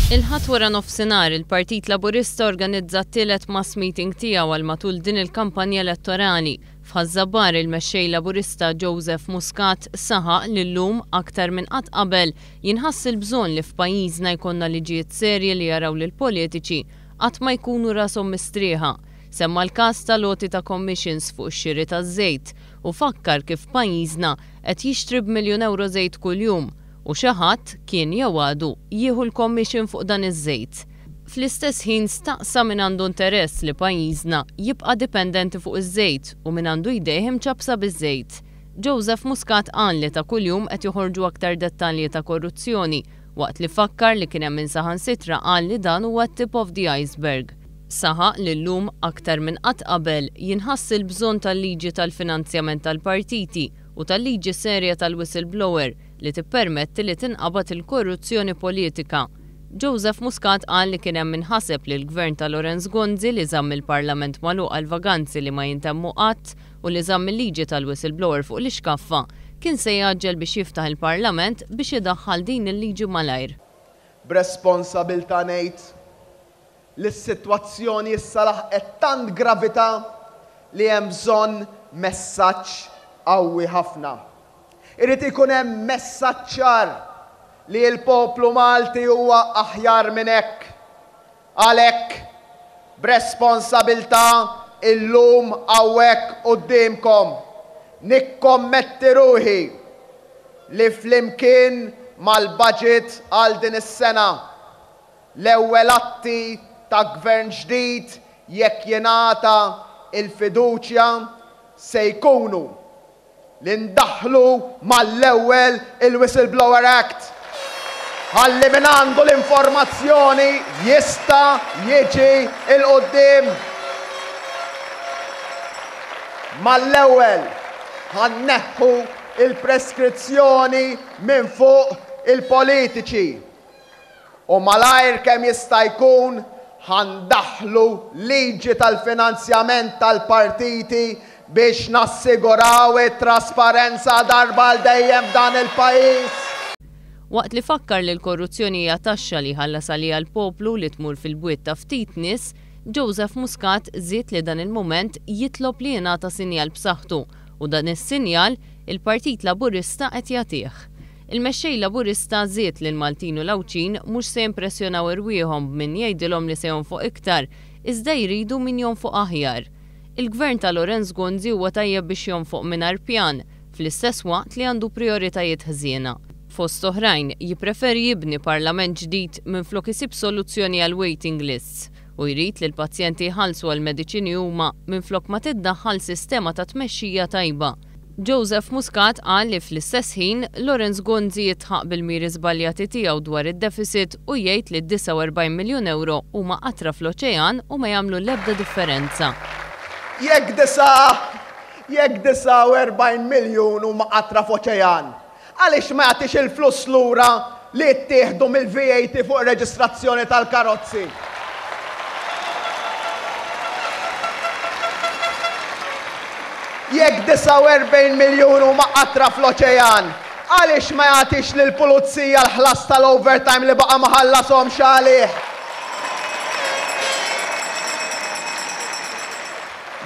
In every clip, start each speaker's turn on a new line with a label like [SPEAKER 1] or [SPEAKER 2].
[SPEAKER 1] Il-ħadd wara nofsinhar il-Partit Laburista organizza t-tielet mass meeting tiegħu għal matul din il-kampanja elettorali. F'Ħażabar il-mexxej Laburista Joseph Muscat saħaq li llum aktar minn qatt qabel jinħass il-bżonn li f'pajjiżna jkollna liġijiet serji li jaraw lil politiċi qatt ma jkunu rashom mistrieħa. Semma l-każ tal-loti ta' commissions fuq ix-xiri taż-żejt u fakkar kif pajjiżna qed jixtri b'1,000,000 euro żejt kuljum. U xi ħadd kien jew għadu jieħu l-commission fuq dan iż-żejt. Fl-istess ħin staqsa min għandu interess li pajjiżna jibqa' dipendenti fuq iż-żejt u min għandu jdejh imċabsa biż-żejt. Joseph Muscat qal li ta' kuljum qed joħorġu aktar dettalji ta' korruzzjoni waqt li fakkar li kien hemm min saħansitra qal li dan huwa tip of the iceberg. Saħaq li llum aktar minn qatt qabel jinħass il-bżonn tal-liġi tal-finanzjament tal-partiti u tal-liġi serja tal-whistleblower li tippermetti li tinqabad il-korruzzjoni politika. Joseph Muscat qal li kien hemm minħaseb li l-gvern ta' Lorenz Gonzi li żamm il-Parlament magħluq għal vaganzi li ma jintemmu qatt u li żamm il-liġi tal-whistleblower fuq l-ixkaffa kien se jaġġel biex jiftaħ il-Parlament biex idaħħal din il-liġi malajr.
[SPEAKER 2] B'responsabbiltà ngħid li s-sitwazzjoni issa laħqet tant gravità li hemm bżonn messaġġ qawwi ħafna. Irid ikun hemm messaġġ ċar li l-poplu Malti huwa aħjar minn hekk. Għalhekk b'responsabbiltà illum hawnhekk qudiemkom nikkommetti ruħi li flimkien mal-budget għal din is-sena l-ewwel atti ta' gvern ġdid jekk jingħata il-fiduċja se jkunu li ndaħlu mal-ewwel il-Whistleblower Act. Ħalli min għandu l-informazzjoni jista' jiġi il-qudiem. Mal-ewwel ħanneħħu il-preskrizzjoni minn fuq il-politiċi. U malajr kemm jista' jkun ħandaħlu liġi tal-finanzjament tal-partiti biex nassiguraw it-trasparenza darba l dejjem f'dan il-pajjiż.
[SPEAKER 1] Waqt li fakkar li l-korruzzjoni hija taxxa li ħallas għaliha l-poplu li tmur fil-bwiet ta' ftit nies, Joseph Muscat żied li dan il-mument jitlob li jingħata sinjal b'saħħtu u dan is-sinjal il-Partit Laburista qed jagħtih. Il-mexxej Laburista żied li l-Maltin u l-Awċin mhux se jimpressjonaw irwieħhom min jgħidilhom li se jonfoq iktar, iżda jridu min jonfoq aħjar. Il-gvern ta' Lorenz Gonzi huwa tajjeb biex jonfoq mingħajr pjan, fl-istess waqt li għandu prijoritajiet ħżiena. Fost oħrajn jippreferi jibni parlament ġdid minflok isib soluzzjoni għal waiting lists u jrid li l-pazjenti jħallsu għal mediċini huma minflok ma tiddaħħal sistema ta' tmexxija tajba. Joseph Muscat qal li fl-istess ħin Lorenz Gonzi jitħaq bil-miri żbaljati tiegħu dwar id-deficit u jgħid li 49 miljun euro huma qatra fl-oċean u ma jagħmlu l-ebda differenza.
[SPEAKER 2] Jekk 49 miljun huma qatra f'oċean, għaliex ma jagħtix il-flus lura li ttieħdu mill-VAT fuq reġistrazzjoni tal-karozzi? Jekk 49 miljun huma qatra fl-oċean, għaliex ma jagħtix lill-pulizija l-ħlas tal-overtime li baqa' ma ħallashomx għalih?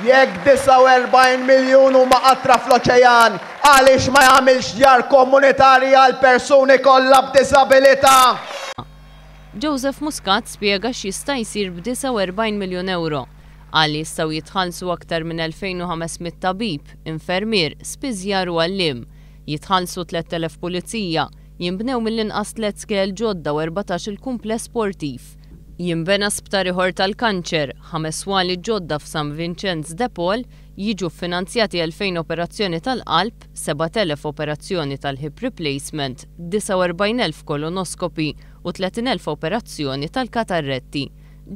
[SPEAKER 2] Jekk 49 miljun huma qatra fl-oċean, għaliex ma jagħmilx djar komunitarja għal persuni kollha b'diżabilità?
[SPEAKER 1] Joseph Muscat spjega x'jista' jsir b'49 miljun euro. Qal jistgħu jitħallsu aktar minn 2500 tabib, infermier, spiżjar u għalliem, jitħallsu 3000 pulizija, jinbnew mill-inqas 3 skel ġodda u 14 il-kumpless sportiv. Jinbena sptar ieħor tal-kanċer, 5 swali ġodda f'San Vincenz de Paul, jiġu finanzjati 2000 operazzjoni tal-qalb, 7000 operazzjoni tal-hip replacement, 49,000 kolonoskopi u 30,000 operazzjoni tal-katarretti.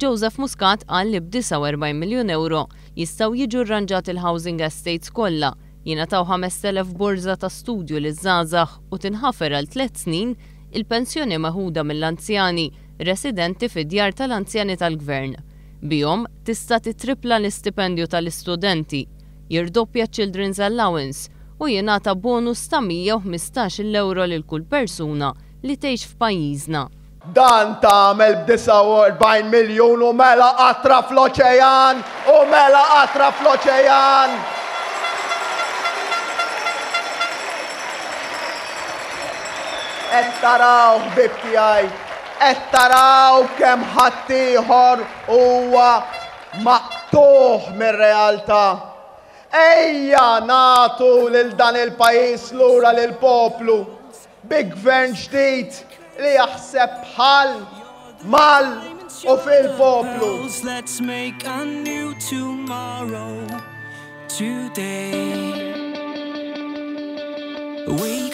[SPEAKER 1] Joseph Muscat qal li b'49 miljun euro jistgħu jiġu rranġati il-housing estates kollha, jingħataw 5,000 borża ta' studju liż-żgħażagħ u tinħafer għal 3 snin il-pensjoni maħuda mill-anzjani residenti fid-djar tal-anzjani tal-gvern. Bihom tista' titripla l-istipendju tal-istudenti, jirdoppja Children's Allowance u jingħata bonus ta' 115 euro lil kull persuna li tgħix f'pajjiżna.
[SPEAKER 2] Dan tagħmel b'49 miljun u mela qatra fl-oċean, u mela qatra fl-oċean. Qed taraw ħbib tiegħi, qed taraw kemm ħadd ieħor huwa maqtuħ mir-realtà. Ejja nagħtu lil dan il-pajjiż lura lil poplu bi gvern ġdid li jaħseb bħal mal u fil-poplu.
[SPEAKER 3] Let's make a new tomorrow today. We